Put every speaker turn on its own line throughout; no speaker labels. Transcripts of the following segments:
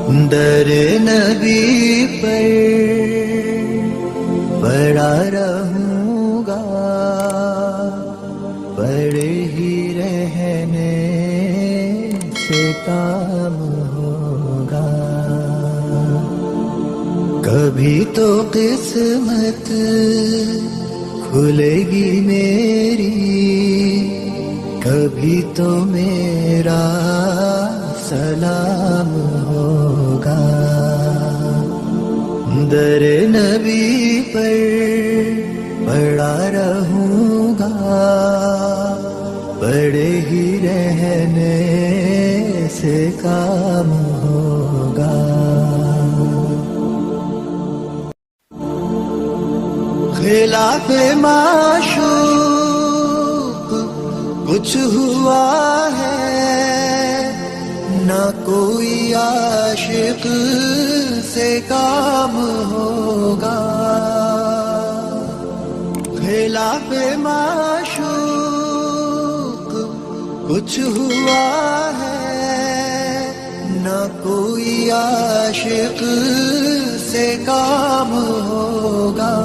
در نبی پر پڑا رہوں گا، پڑے ہی رہنے سے کام ہوگا. کبھی تو قسمت کھلے گی میری، کبھی تو میرا سلام ہوگا. در نبی پر پڑا رہوں گا، پڑے ہی رہنے سے کام ہوگا. خلاف معشوق کچھ ہوا ہے، نہ کوئی عاشق سے کام ہوگا. خلاف معشوق کچھ ہوا ہے، نہ کوئی عاشق سے کام ہوگا.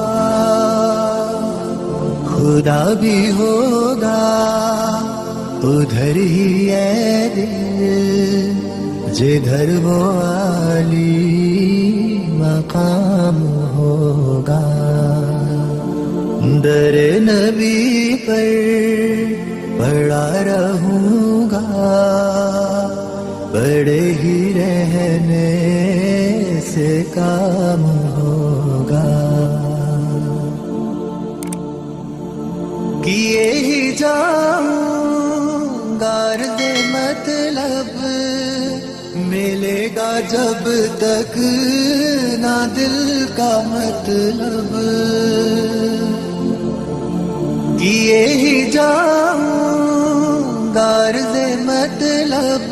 خدا بھی ہوگا ادھر ہی ہے دل، جدھر وہ عالی مقام ہوگا. در نبی پر پڑا رہوں گا، پڑے ہی رہنے سے کام ہوگا. کیے ہی جاؤں غرض مطلب، ملے گا جب تک نہ دل کا مطلب. کیے ہی جاؤں غرض مطلب،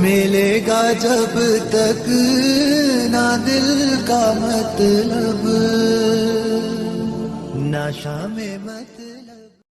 ملے گا جب تک نہ دل کا مطلب. نہ شام مت